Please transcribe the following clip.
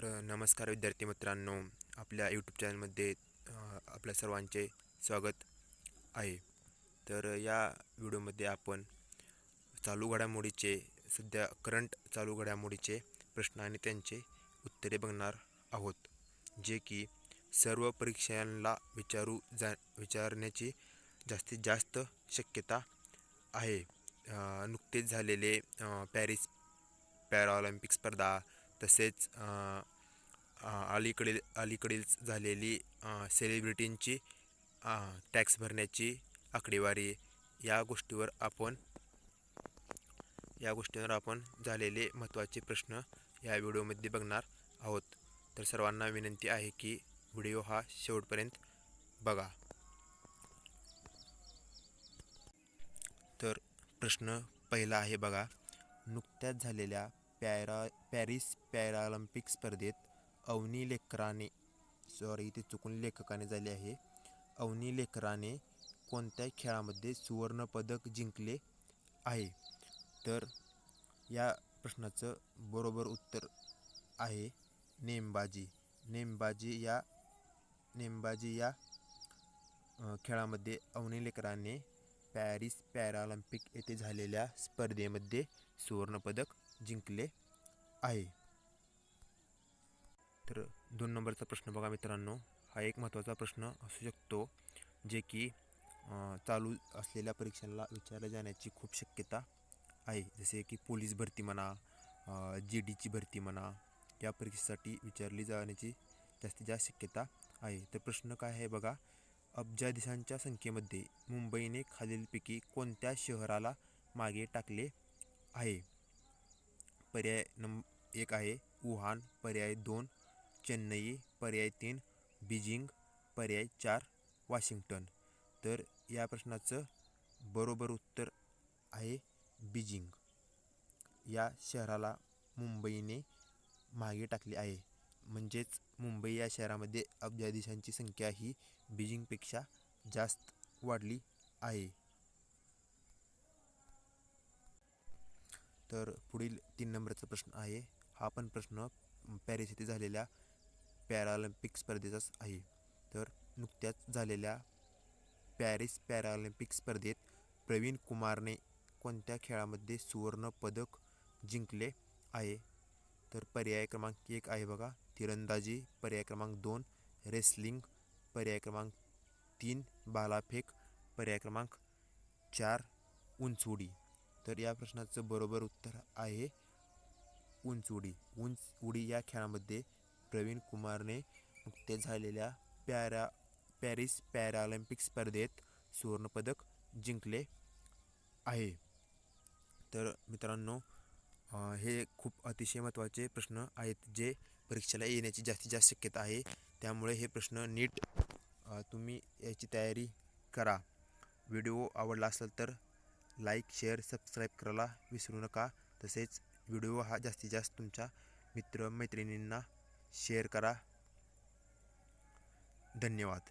नमस्कार विद्यार्थी मित्रांनो, आपल्या यूट्यूब चॅनलमध्ये आपल्या सर्वांचे स्वागत आहे. या व्हिडिओमध्ये आपण चालू घडामोडीचे सध्या करंट चालू घडामोडीचे प्रश्न आणि त्यांचे उत्तरे बघणार आहोत, जे की सर्व परीक्षांना विचारण्याची जास्तीत जास्त शक्यता आहे. नुकतेच झालेले पॅरिस पॅराऑलिम्पिक स्पर्धा, तसेच अलीकडील झालेली सेलिब्रिटींची टॅक्स भरण्याची आकडेवारी, या गोष्टीवर आपण झालेले महत्त्वाचे प्रश्न या व्हिडिओमध्ये बघणार आहोत. तर सर्वांना विनंती आहे की व्हिडिओ हा शेवटपर्यंत बघा. तर प्रश्न पहिला आहे बघा. नुकत्याच झालेल्या पॅरिस पॅराऑलिम्पिक स्पर्धेत अवनी लेखकाने झाले आहे. अवनी लेकराने कोणत्या खेळामध्ये सुवर्णपदक जिंकले आहे? तर या प्रश्नाचं बरोबर उत्तर आहे नेमबाजी. नेमबाजी या खेळामध्ये अवनी लेकराने पॅरिस पॅराऑलिम्पिक येथे झालेल्या स्पर्धेमध्ये सुवर्णपदक जिंकले आहे. तर 2 नंबरचा प्रश्न बघा मित्रांनो. हा एक महत्त्वाचा प्रश्न असू शकतो, जे की चालू असलेल्या परीक्षांना विचारले जाण्याची खूप शक्यता आहे. जसे की पोलीस भरती म्हणा, GDची भरती म्हणा, या परीक्षेसाठी विचारली जाण्याची जास्तीत जास्त शक्यता आहे. तर प्रश्न काय आहे बघा. अब्जाधीशांच्या संख्येमध्ये मुंबईने खालीलपैकी कोणत्या शहराला मागे टाकले आहे? पर्याय 1 आहे वुहान, पर्याय 2 चेन्नई, पर्याय 3 बीजिंग, पर्याय 4 वॉशिंग्टन. तर या प्रश्नाचं बरोबर उत्तर आहे बीजिंग. या शहराला मुंबईने मागे टाकले आहे. म्हणजेच मुंबई या शहरामध्ये अब्जाधीशांची संख्या ही बीजिंगपेक्षा जास्त वाढली आहे. तर पुढील 3 नंबरचा प्रश्न आहे. हा पण प्रश्न पॅरिस येथे झालेल्या पॅराऑलिम्पिक स्पर्धेचाच आहे. तर नुकत्याच झालेल्या पॅरिस पॅराऑलिम्पिक स्पर्धेत प्रवीण कुमारने कोणत्या खेळामध्ये सुवर्ण पदक जिंकले आहे? तर पर्याय क्रमांक 1 आहे बघा तिरंदाजी, पर्याय क्रमांक 2 रेसलिंग, पर्याय क्रमांक 3 भालाफेक, पर्याय क्रमांक 4 उंचउडी. तर या प्रश्नाचं बरोबर उत्तर आहे उंचउडी. उंचउडी या खेळामध्ये प्रवीण कुमारने नुकत्याच झालेल्या पॅरिस पॅराऑलिम्पिक स्पर्धेत सुवर्णपदक जिंकले आहे. तर मित्रांनो, हे खूप अतिशय महत्त्वाचे प्रश्न आहेत, जे परीक्षेला येण्याची जास्तीत जास्त शक्यता आहे. त्यामुळे हे प्रश्न नीट तुम्ही याची तयारी करा. व्हिडिओ आवडला असेल तर लाईक, शेअर, सबस्क्राईब करायला विसरू नका. तसेच व्हिडिओ हा जास्तीत जास्त तुमच्या मित्रमैत्रिणींना शेअर करा. धन्यवाद.